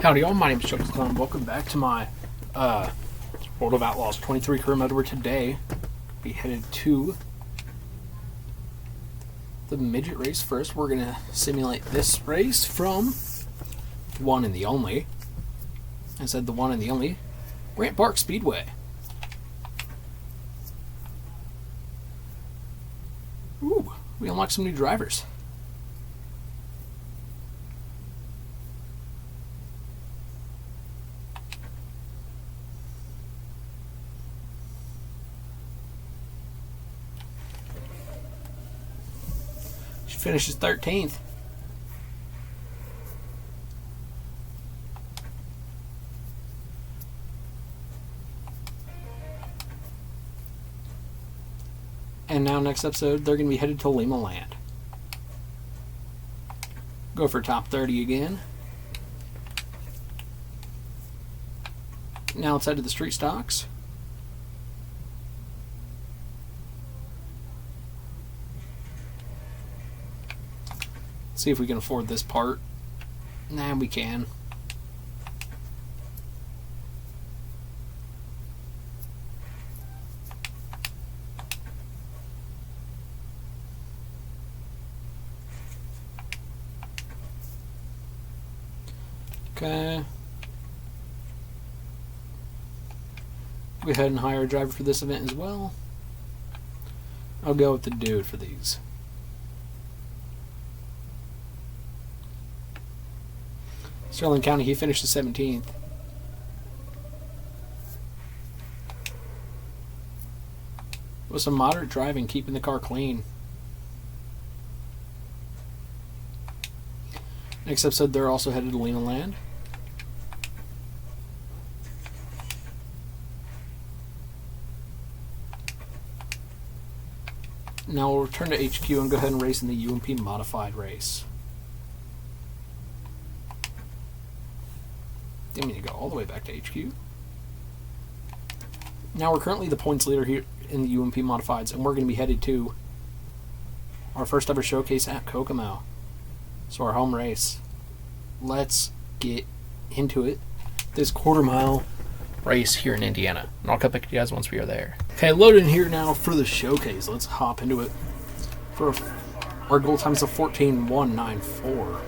Howdy all, my name is ChucklesTC. Welcome back to my World of Outlaws 23 career mode, where today we headed to the midget race first. We're going to simulate this race from the one and the only, I said the one and the only, Grant Park Speedway. Ooh, we unlocked some new drivers. Finishes 13th. And now next episode they're going to be headed to Lima Land. Go for top 30 again. Now let's head to the street stocks. See if we can afford this part. Nah, we can. Okay. Go ahead and hire a driver for this event as well. I'll go with the dude for these. Sterling County, he finished 17th. With some moderate driving, keeping the car clean. Next episode, they're also headed to Lima Land. Now we'll return to HQ and go ahead and race in the UMP modified race. Didn't mean to go all the way back to HQ. Now we're currently the points leader here in the UMP Modifieds, and we're going to be headed to our first ever showcase at Kokomo. So our home race. Let's get into it. This quarter-mile race here in Indiana. And I'll come back to you guys once we are there. Okay, loaded in here now for the showcase. Let's hop into it. For our goal time is a 14.194.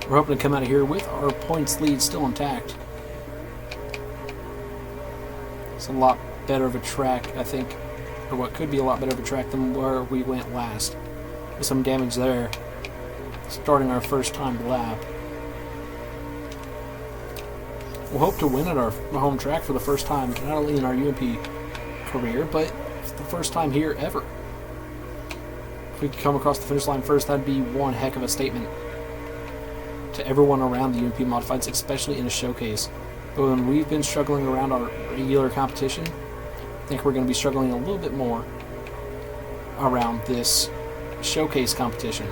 We're hoping to come out of here with our points lead still intact. It's a lot better of a track, I think, or what could be a lot better of a track than where we went last. With some damage there, starting our first time lap. We'll hope to win at our home track for the first time, not only in our UMP career, but the first time here ever. If we could come across the finish line first, that'd be one heck of a statement to everyone around the UMP Modifieds, especially in a showcase. But when we've been struggling around our regular competition, I think we're going to be struggling a little bit more around this showcase competition.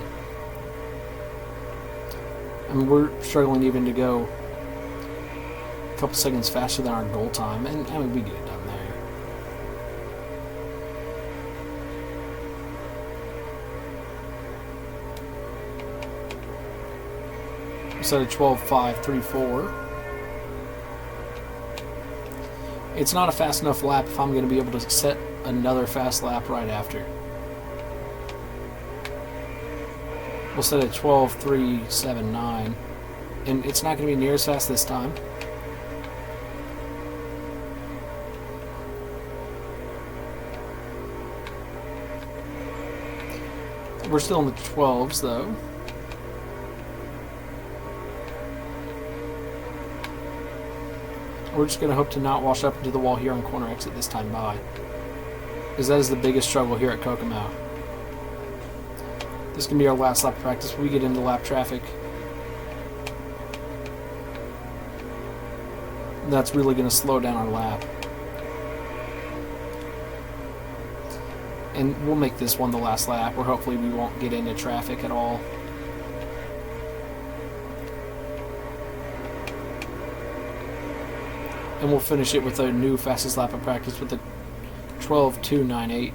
I mean, we're struggling even to go a couple seconds faster than our goal time, and I mean, we get it done there. Set of 12.534. It's not a fast enough lap if I'm going to be able to set another fast lap right after. We'll set a 12.379, and it's not going to be near as fast this time. We're still in the 12s though. We're just going to hope to not wash up into the wall here on corner exit this time by, because that is the biggest struggle here at Kokomo. This can be our last lap of practice. We get into lap traffic. That's really going to slow down our lap. And we'll make this one the last lap, where hopefully we won't get into traffic at all. And we'll finish it with a new fastest lap of practice with a 12.298.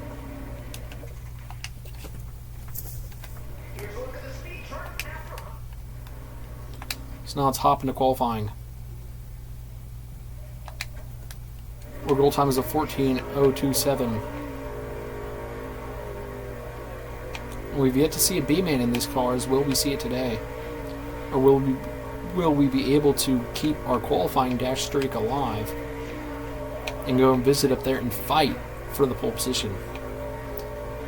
So now let's hop into qualifying. Our goal time is a 14:027. We've yet to see a B-man in these cars. Will we see it today? Or will we be able to keep our qualifying dash streak alive and go and visit up there and fight for the pole position?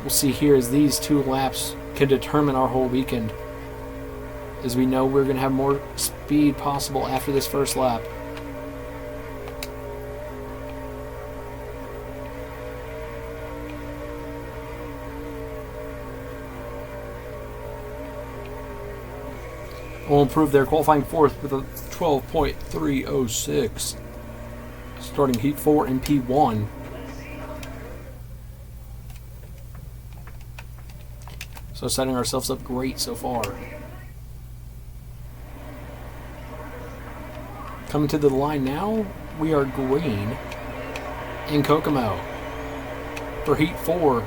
We'll see here as these 2 laps can determine our whole weekend, as we know we're going to have more speed possible after this first lap. Will improve their qualifying 4th with a 12.306. Starting Heat 4 in P1. So setting ourselves up great so far. Coming to the line now, we are green in Kokomo for Heat 4.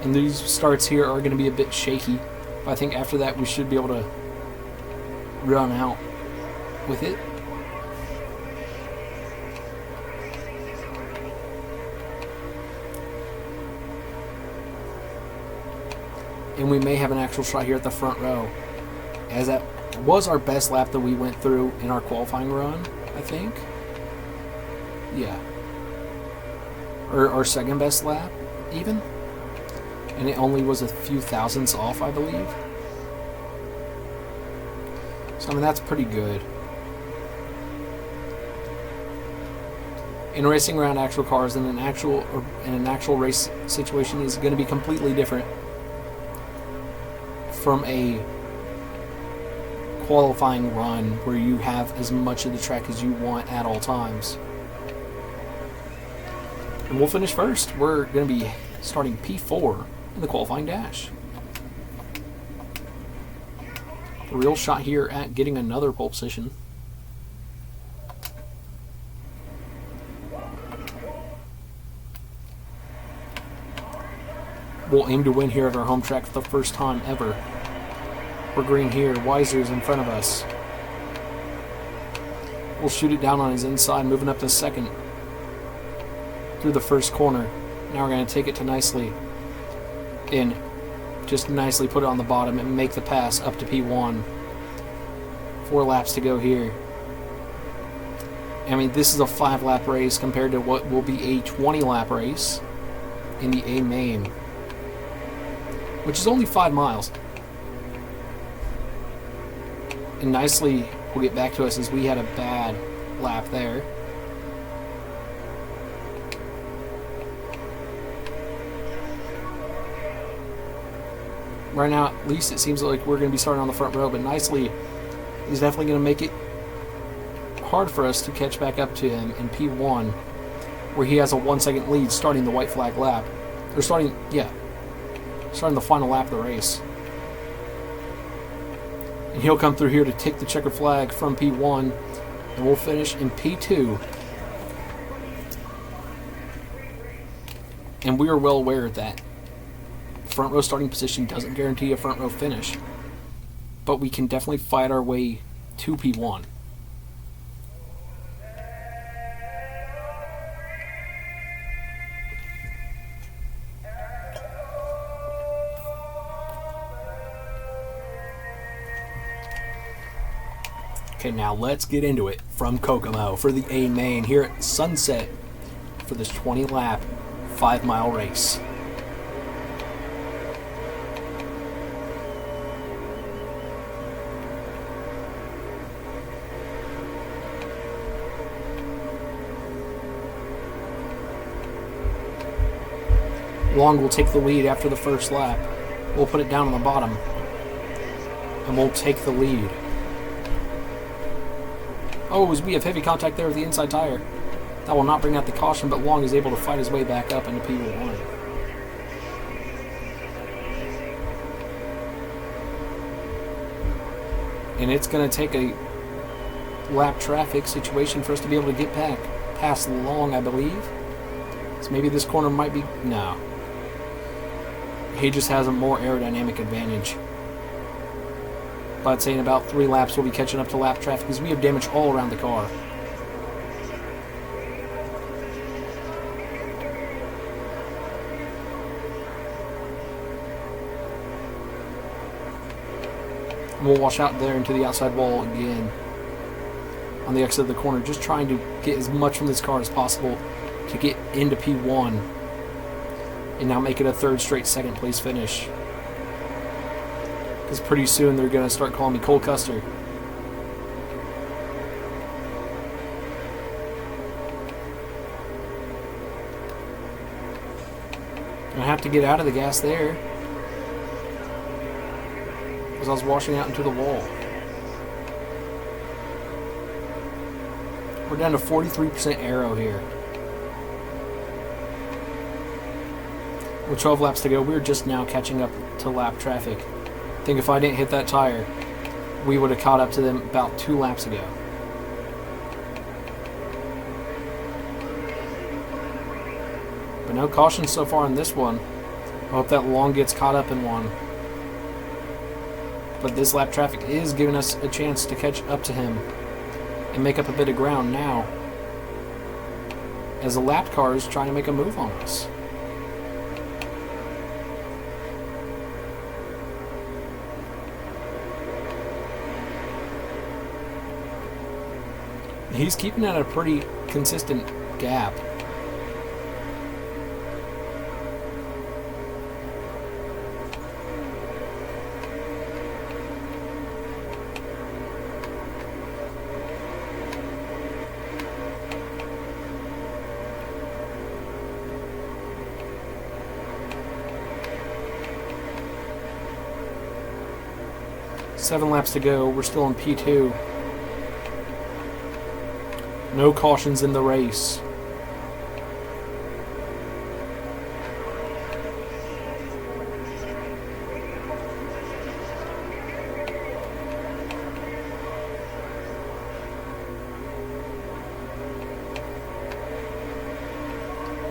And these starts here are going to be a bit shaky, but I think after that we should be able to run out with it. And we may have an actual shot here at the front row, as that was our best lap that we went through in our qualifying run, I think. Yeah. Or our second best lap, even. And it only was a few thousandths off, I believe. So, I mean, that's pretty good. And racing around actual cars in an actual race situation is going to be completely different from a qualifying run where you have as much of the track as you want at all times. And we'll finish first. We're going to be starting P4 in the qualifying dash. A real shot here at getting another pole position. We'll aim to win here at our home track for the first time ever. We're green here. Weiser's in front of us. We'll shoot it down on his inside, moving up to second through the first corner. Now we're going to take it to nicely in. Just nicely put it on the bottom and make the pass up to P1. 4 laps to go here. I mean, this is a 5-lap race compared to what will be a 20-lap race in the A main, which is only 5 miles. And nicely will get back to us as we had a bad lap there. Right now, at least it seems like we're going to be starting on the front row, but nicely, he's definitely going to make it hard for us to catch back up to him in P1, where he has a 1-second lead starting the white flag lap. Or starting the final lap of the race. And he'll come through here to take the checker flag from P1, and we'll finish in P2. And we are well aware that front row starting position doesn't guarantee a front row finish, but we can definitely fight our way to P1. Okay, now let's get into it from Kokomo for the A main here at Sunset for this 20-lap, 5-mile race. Long will take the lead after the first lap. We'll put it down on the bottom, and we'll take the lead. Oh, as we have heavy contact there with the inside tire. That will not bring out the caution, but Long is able to fight his way back up into P1. And it's going to take a lap traffic situation for us to be able to get back past Long, I believe. So maybe this corner might be... No. He just has a more aerodynamic advantage. But I'd say in about 3 laps we'll be catching up to lap traffic because we have damage all around the car. And we'll wash out there into the outside wall again on the exit of the corner, just trying to get as much from this car as possible to get into P1 and now make it a 3rd straight second place finish. Because pretty soon they're going to start calling me Cole Custer. I have to get out of the gas there because I was washing out into the wall. We're down to 43% aero here. With 12 laps to go, we're just now catching up to lap traffic. I think if I didn't hit that tire, we would have caught up to them about 2 laps ago. But no caution so far in this one. I hope that Long gets caught up in one. But this lap traffic is giving us a chance to catch up to him and make up a bit of ground now, as the lap car is trying to make a move on us. He's keeping at a pretty consistent gap. Seven laps to go. We're still in P2. No cautions in the race.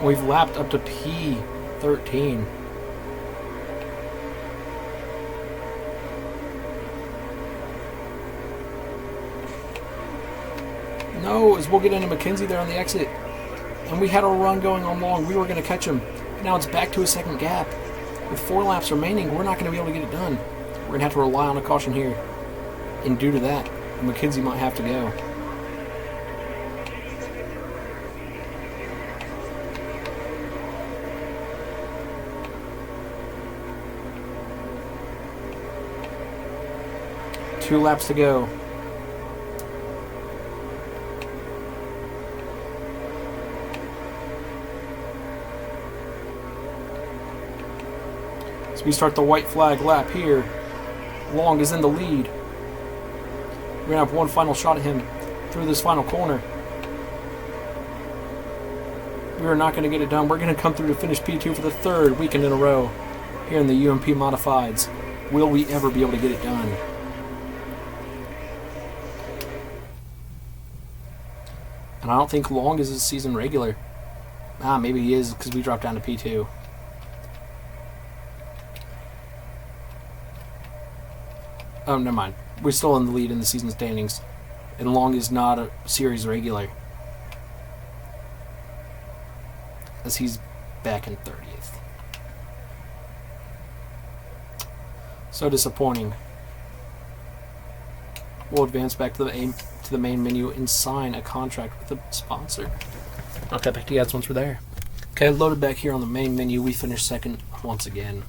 We've lapped up to P13. No, as we'll get into McKenzie there on the exit. And we had a run going on Long. We were going to catch him. Now it's back to a second gap. With 4 laps remaining, we're not going to be able to get it done. We're going to have to rely on a caution here. And due to that, McKenzie might have to go. Two laps to go. We start the white flag lap here. Long is in the lead. We're going to have one final shot at him through this final corner. We are not going to get it done. We're going to come through to finish P2 for the 3rd weekend in a row here in the UMP Modifieds. Will we ever be able to get it done? And I don't think Long is a season regular. Maybe he is because we dropped down to P2. Oh, never mind. We're still in the lead in the season standings. And Long is not a series regular, as he's back in 30th. So disappointing. We'll advance back to the main menu and sign a contract with a sponsor. I'll cut back to you guys once we're there. Okay, loaded back here on the main menu. We finished second once again.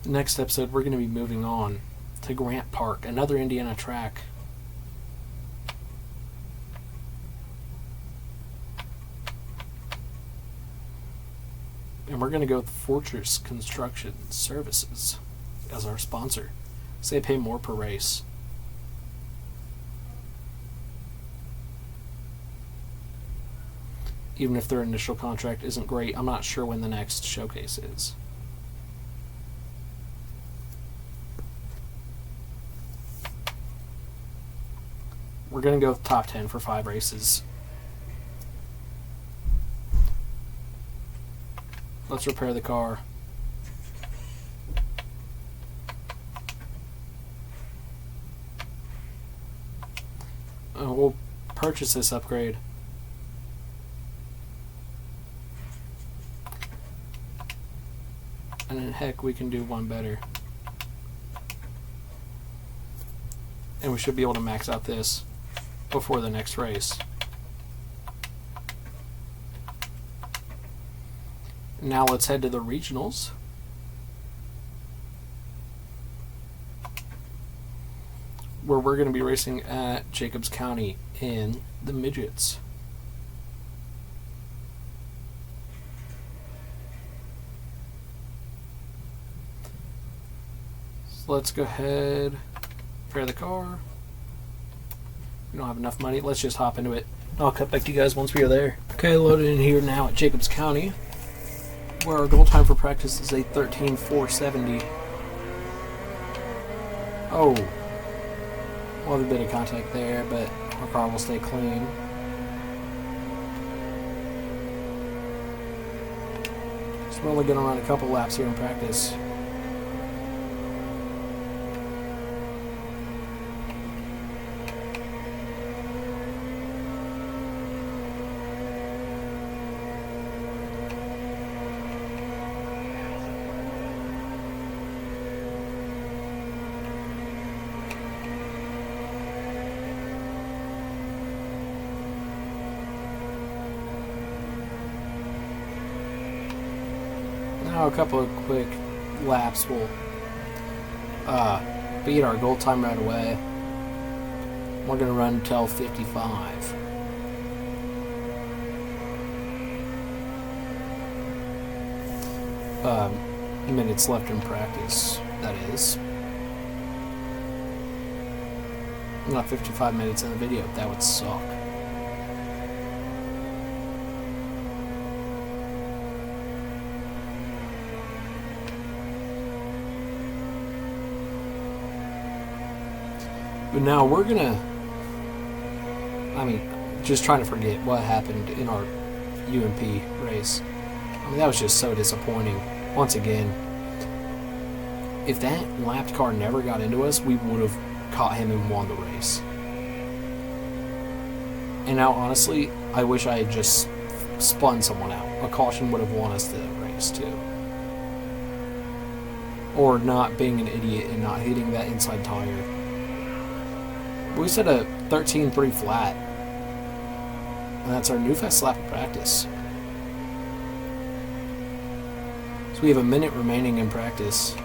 Next episode, we're going to be moving on to Grant Park, another Indiana track. And we're going to go with Fortress Construction Services as our sponsor. So they pay more per race. Even if their initial contract isn't great, I'm not sure when the next showcase is. We're going to go with top 10 for 5 races. Let's repair the car. We'll purchase this upgrade. And then heck, we can do one better. And we should be able to max out this before the next race. Now let's head to the regionals. Where we're going to be racing at Jacobs County in the midgets. So let's go ahead, repair the car. We don't have enough money. Let's just hop into it. I'll cut back to you guys once we are there. Okay, loaded in here now at Jacobs County, where our goal time for practice is a 13:470. Oh. We'll have a bit of contact there, but our car will stay clean. So we're only going to run a couple laps here in practice. Now a couple of quick laps will beat our goal time right away. We're going to run until 55. Minutes left in practice, that is. Not 55 minutes in the video, that would suck. But now we're gonna, just trying to forget what happened in our UMP race. That was just so disappointing. Once again, if that lapped car never got into us, we would have caught him and won the race. And now, honestly, I wish I had just spun someone out. A caution would have won us the race, too. Or not being an idiot and not hitting that inside tire. We set a 13.3 flat. And that's our new fast lap of practice. So we have a minute remaining in practice.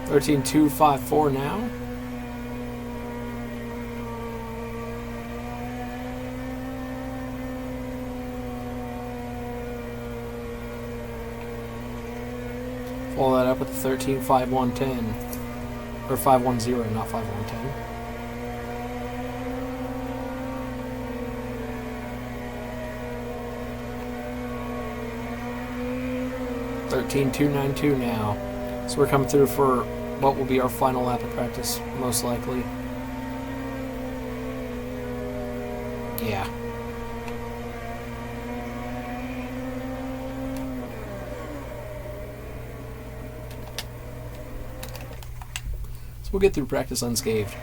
$13.254 now. Follow that up with the 13.5110, or 510, not 5110. $13.292 now. So we're coming through for what will be our final lap of practice, most likely. Yeah. So we'll get through practice unscathed.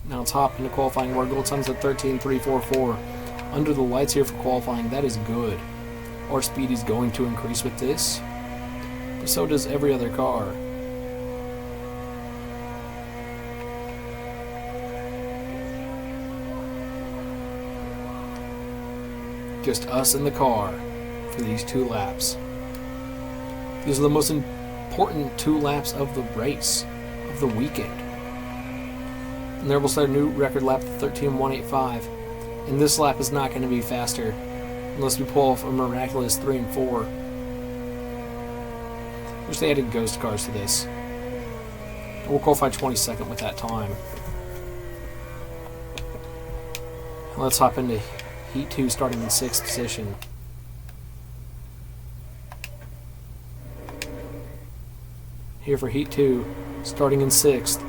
Now let's hop into qualifying where goal time's at 13.344. Under the lights here for qualifying, that is good. Our speed is going to increase with this, but so does every other car. Just us in the car for these 2 laps. These are the most important 2 laps of the race, of the weekend. And there we'll set a new record lap of 13.185. And this lap is not going to be faster unless we pull off a miraculous 3 and 4. Wish they added ghost cars to this. We'll qualify 22nd with that time. Let's hop into Heat 2 starting in 6th position. Here for Heat 2, starting in 6th.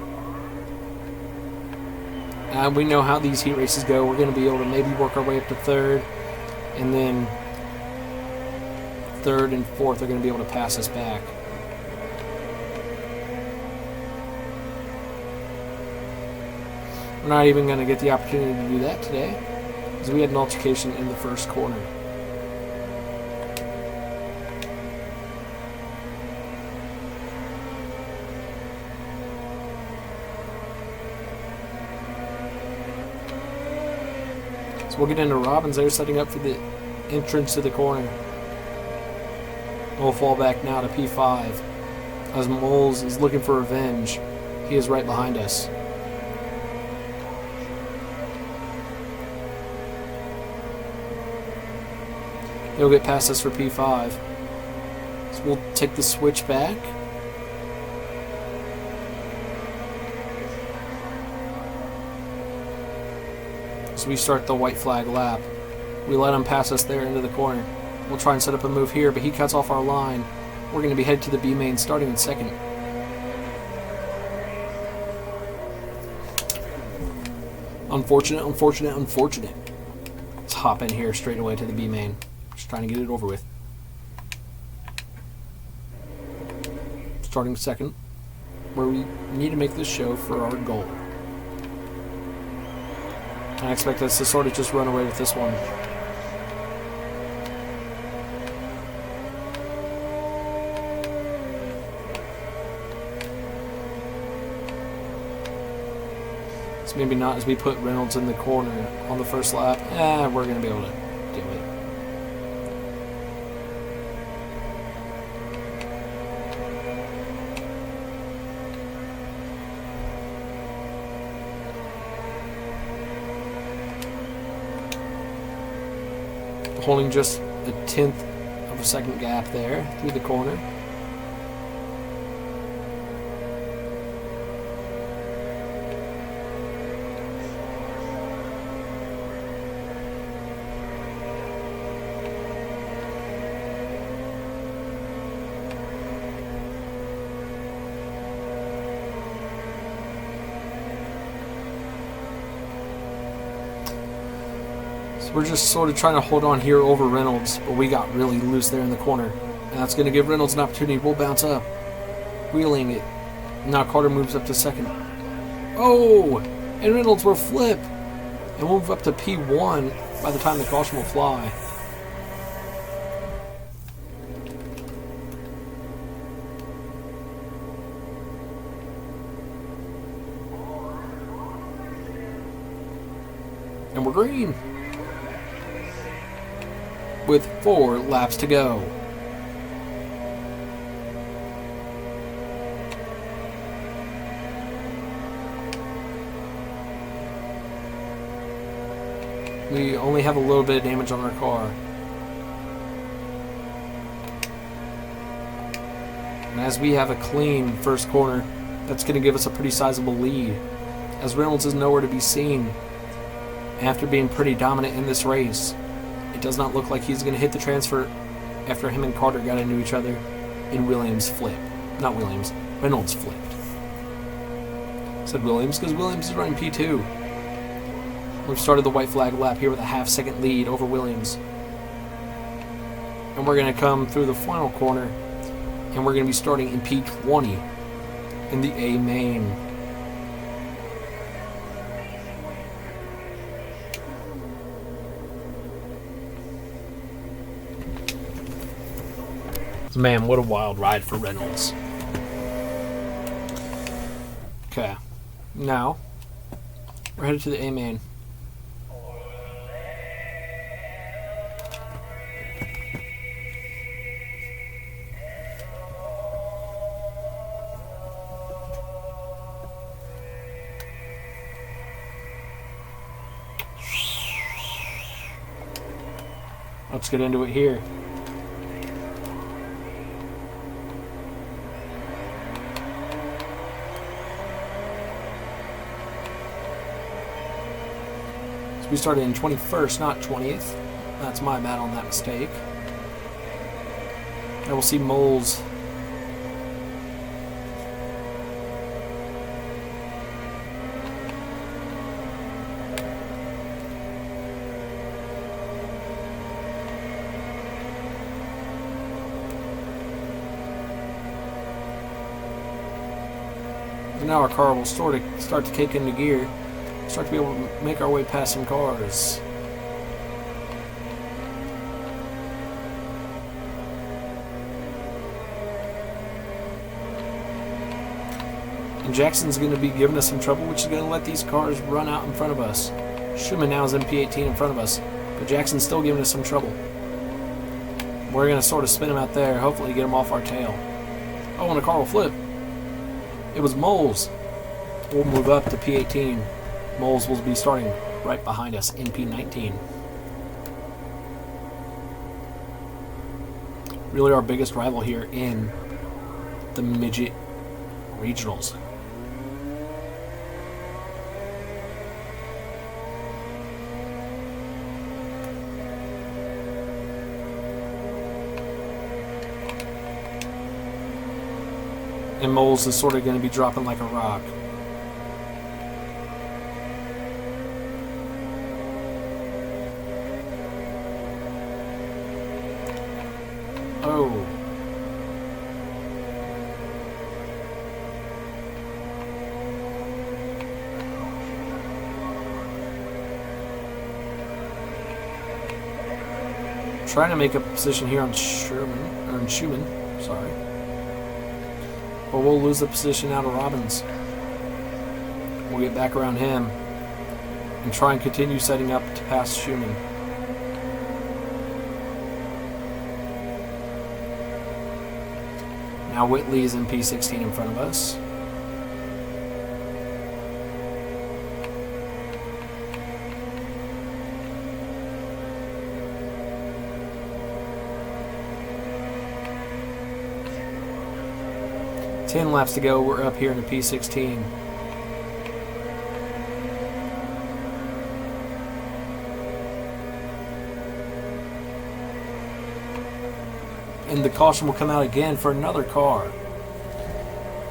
We know how these heat races go. We're going to be able to maybe work our way up to 3rd, and then 3rd and 4th are going to be able to pass us back. We're not even going to get the opportunity to do that today, because we had an altercation in the first corner. So we'll get into Robbins there, setting up for the entrance to the corner. We'll fall back now to P5, as Moles is looking for revenge. He is right behind us. He'll get past us for P5. So we'll take the switch back. So we start the white flag lap. We let him pass us there into the corner. We'll try and set up a move here, but he cuts off our line. We're going to be headed to the B main starting in 2nd. Unfortunate, unfortunate, unfortunate. Let's hop in here straight away to the B main. Just trying to get it over with. Starting 2nd, where we need to make this show for our goal. I expect us to sort of just run away with this one. So maybe not, as we put Reynolds in the corner on the first lap. We're going to be able to do it. Holding just a 1/10 of a second gap there through the corner. We're just sort of trying to hold on here over Reynolds, but we got really loose there in the corner. And that's going to give Reynolds an opportunity. We'll bounce up. Wheeling it. Now Carter moves up to 2nd. Oh! And Reynolds will flip. And we'll move up to P1 by the time the caution will fly. And we're green. With 4 laps to go. We only have a little bit of damage on our car. And as we have a clean first corner, that's going to give us a pretty sizable lead, as Reynolds is nowhere to be seen after being pretty dominant in this race. It does not look like he's going to hit the transfer after him and Carter got into each other, and Williams flipped. Not Williams, Reynolds flipped. I said Williams because Williams is running P2. We've started the white flag lap here with a 1/2 second lead over Williams. And we're going to come through the final corner, and we're going to be starting in P20 in the A main. Man, what a wild ride for Reynolds. Okay, now we're headed to the A main. Let's get into it here. So we started in 21st, not 20th. That's my bad on that mistake. And we'll see Moles. And now our car will start to kick into gear. Start to be able to make our way past some cars. And Jackson's going to be giving us some trouble, which is going to let these cars run out in front of us. Schumann now is in P18 in front of us, but Jackson's still giving us some trouble. We're going to sort of spin him out there, hopefully get him off our tail. Oh, and a car will flip. It was Moles. We'll move up to P18. Moles will be starting right behind us in P19. Really our biggest rival here in the midget regionals. And Moles is sort of going to be dropping like a rock. Oh. Trying to make a position here on Schumann, sorry. But we'll lose the position out of Robbins. We'll get back around him and try and continue setting up to pass Schumann. Now Whitley is in P16 in front of us. Ten laps to go. We're up here in the P16. And the caution will come out again for another car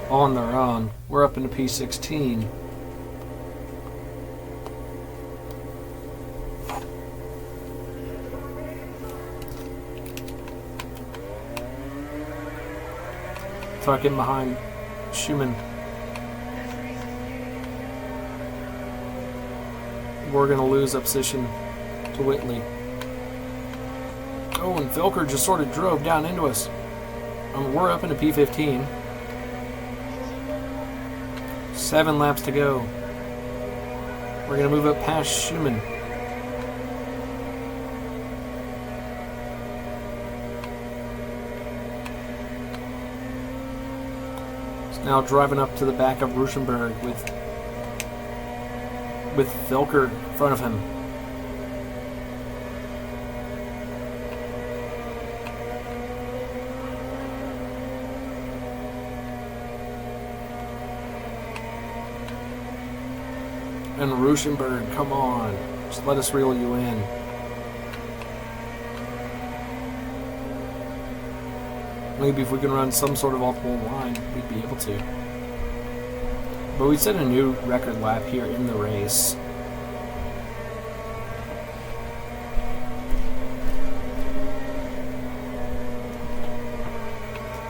on their own. We're up in the P16. Tucking behind Schumann. We're going to lose a position to Whitley. Oh, and Felker just sort of drove down into us. We're up into P15. 7 laps to go. We're going to move up past Schumann. Now driving up to the back of Ruschenberg with Felker in front of him. And Ruschenberg, come on. Just let us reel you in. Maybe if we can run some sort of multiple line, we'd be able to. But we set a new record lap here in the race.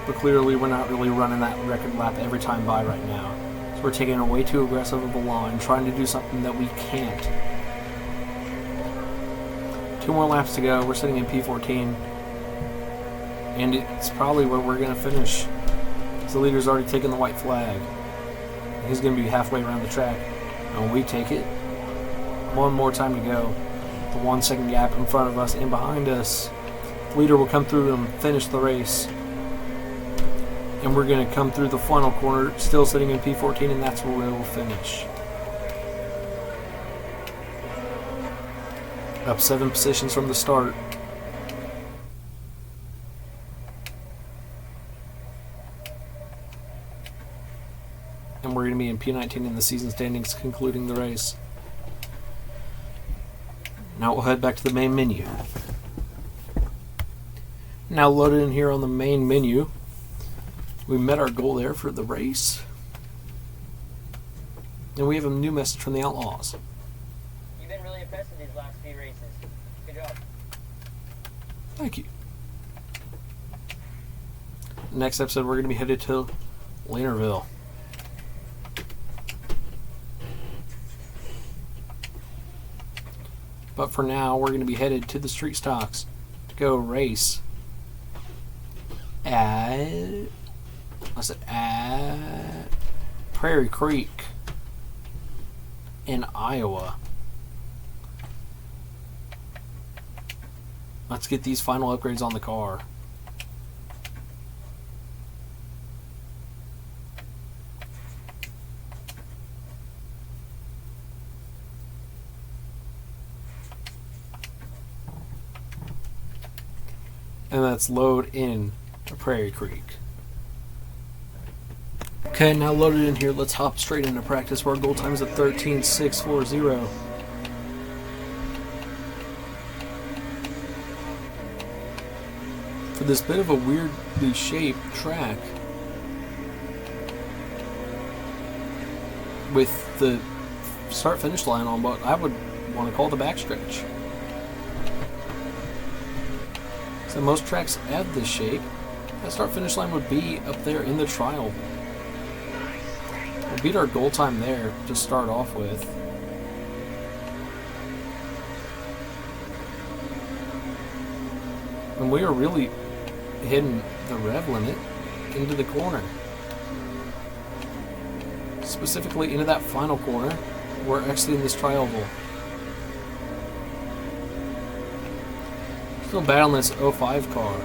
But clearly we're not really running that record lap every time by right now. So we're taking a way too aggressive of a line, trying to do something that we can't. 2 more laps to go. We're sitting in P14. And it's probably where we're going to finish. The leader's already taken the white flag. He's going to be halfway around the track. And when we take it, 1 more time to go. The 1 second gap in front of us and behind us. The leader will come through and finish the race. And we're going to come through the final corner, still sitting in P14, and that's where we will finish. Up 7 positions from the start. And we're going to be in P19 in the season standings, concluding the race. Now we'll head back to the main menu. Now loaded in here on the main menu, we met our goal there for the race. And we have a new message from the Outlaws. You've been really impressive these last few races. Good job. Thank you. Next episode, we're going to be headed to Laynerville. But for now, we're going to be headed to the street stocks to go race at Prairie Creek in Iowa. Let's get these final upgrades on the car. And let's load in to Prairie Creek. Okay, now loaded in here, let's hop straight into practice where our goal time is at 13.640. For this bit of a weirdly shaped track with the start-finish line on what I would want to call the backstretch. So most tracks have this shape. That start-finish line would be up there in the trial. We'll beat our goal time there to start off with. And we are really hitting the rev limit into the corner. Specifically into that final corner. We're exiting this trial oval. Still battling this 05 car.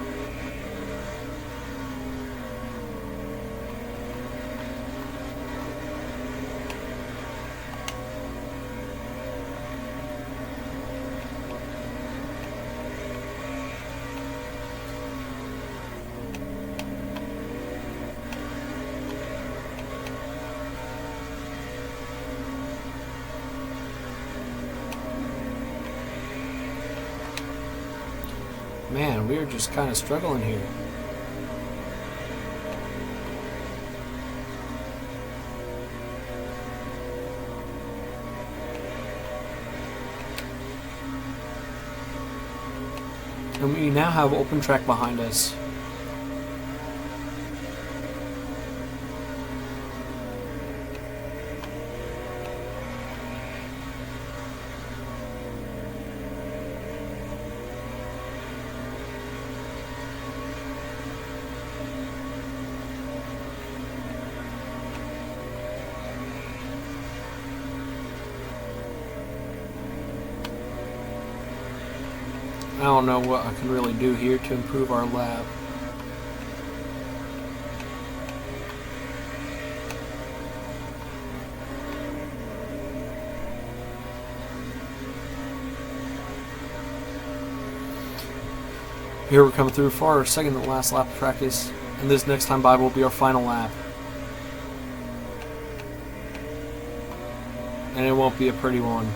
Man, we are just kind of struggling here. And we now have open track behind us. I don't know what I can really do here to improve our lap. Here we're coming through for our second to last lap of practice, and this next time by will be our final lap. And it won't be a pretty one.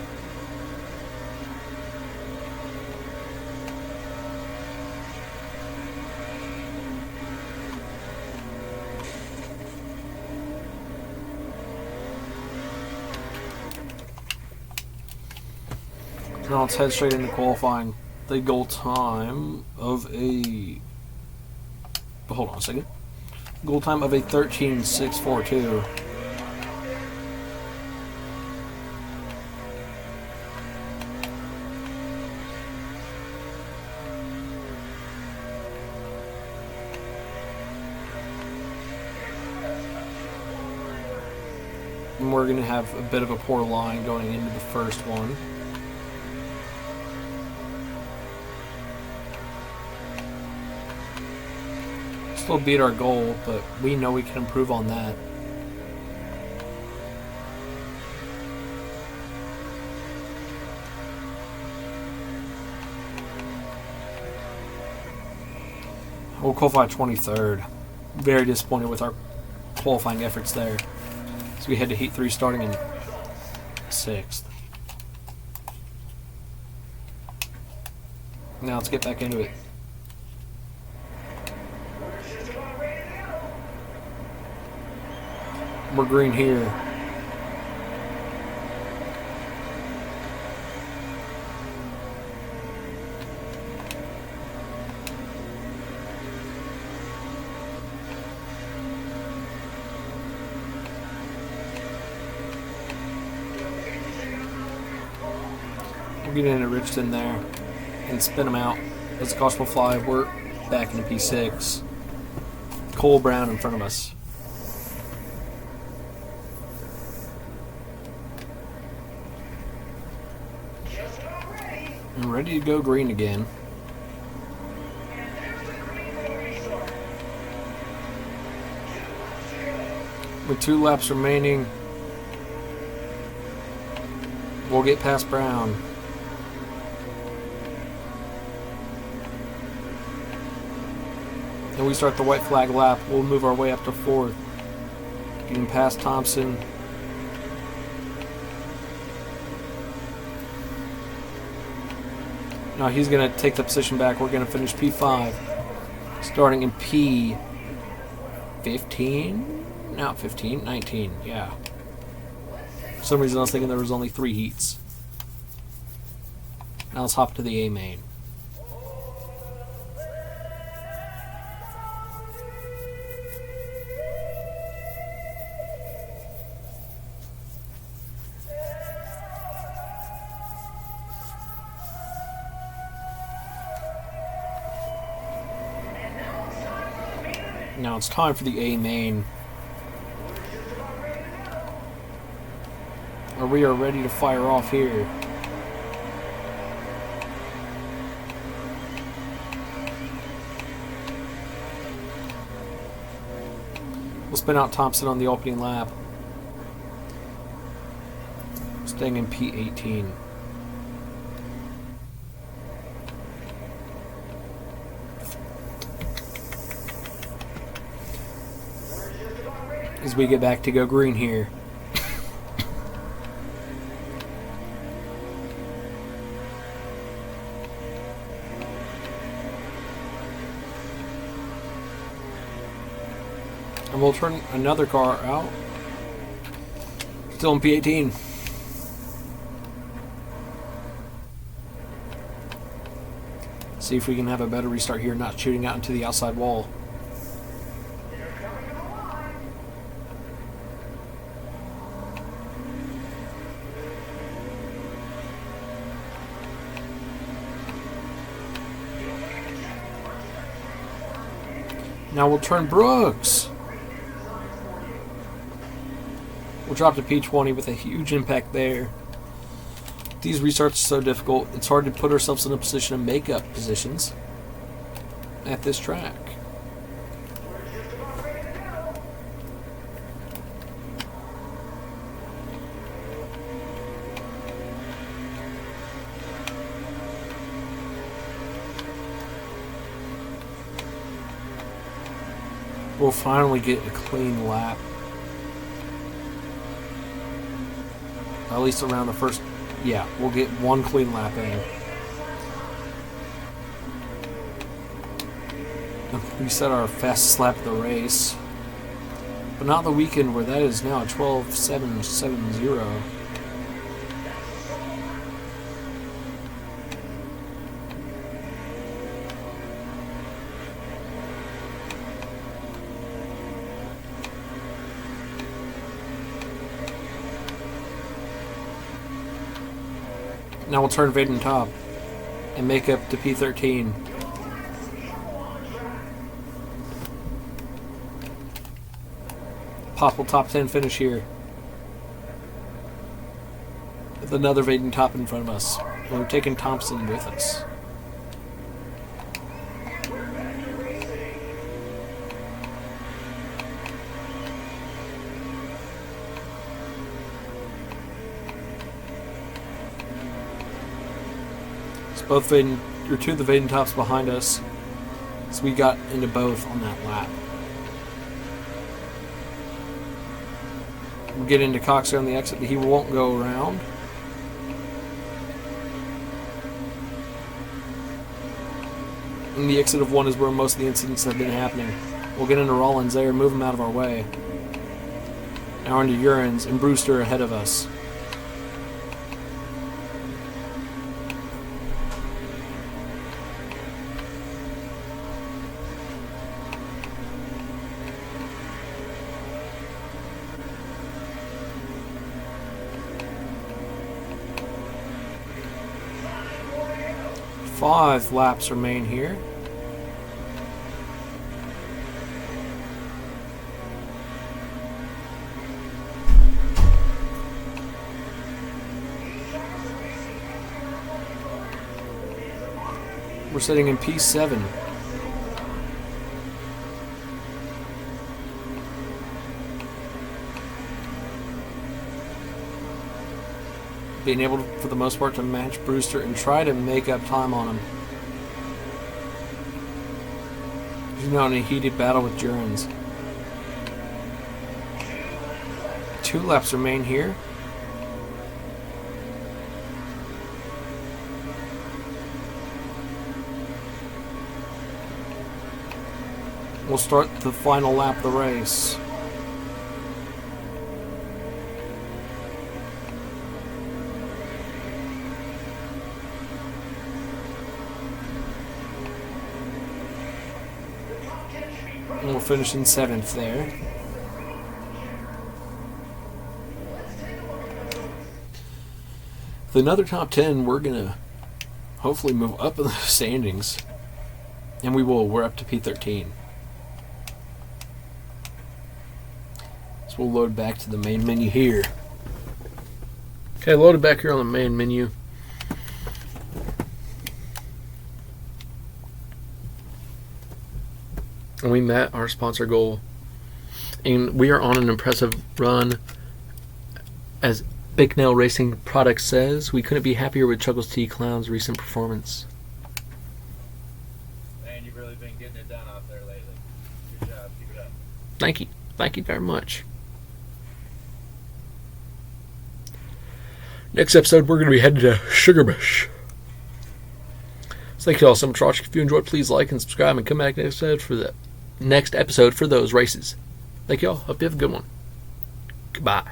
Now let's head straight into qualifying. The goal time of a... Hold on a second. Goal time of a 13.642. And we're going to have a bit of a poor line going into the first one. Still beat our goal, but we know we can improve on that. We'll qualify 23rd. Very disappointed with our qualifying efforts there. So we head to Heat 3 starting in 6th. Now let's get back into it. We're green here. We'll get into Richton there and spin them out. As the caution will fly, we're back into P6. Cole Brown in front of us. I'm ready to go green again. With 2 laps remaining, we'll get past Brown. And we start the white flag lap. We'll move our way up to 4th. Getting past Thompson. Now he's going to take the position back. We're going to finish P5. Starting in P15? Not 15, 19. Yeah. For some reason I was thinking there was only 3 heats. Now let's hop to the A main. Now it's time for the A main. Or we are ready to fire off here. We'll spin out Thompson on the opening lap. Staying in P18. As we get back to go green here. And we'll turn another car out. Still in P18. See if we can have a better restart here, not shooting out into the outside wall. Now we'll turn Brooks. We'll drop to P20 with a huge impact there. These restarts are so difficult, it's hard to put ourselves in a position to make up positions at this track. We'll finally get a clean lap. At least around the first... Yeah, we'll get 1 clean lap in. We set our fastest lap of the race. But not the weekend where that is now a 12.770. Now we'll turn Vaden top and make up to P13. Possible top 10 finish here. With another Vaden top in front of us. And we're taking Thompson with us. Both Vaden, or 2 of the Vaden tops behind us, so we got into both on that lap. We'll get into Cox on the exit, but he won't go around. And the exit of 1 is where most of the incidents have been happening. We'll get into Rollins there, move him out of our way. Now into Urins and Brewster ahead of us. Five laps remain here. We're sitting in P7. Being able to, for the most part, to match Brewster and try to make up time on him. He's now in a heated battle with Jurens. 2 laps remain here. We'll start the final lap of the race. And we'll finish in 7th there. With another top 10, we're going to hopefully move up in the standings. And we will. We're up to P13. So we'll load back to the main menu here. Okay, loaded back here on the main menu. And we met our sponsor goal. And we are on an impressive run. As Big Nail Racing Products says, we couldn't be happier with ChucklesTC Clown's recent performance. Man, you've really been getting it done out there lately. Good job. Keep it up. Thank you. Thank you very much. Next episode, we're going to be headed to Sugarbush. So thank you all so much for watching. If you enjoyed, please like and subscribe and come back next episode for those races. Thank you all. Hope you have a good one. Goodbye.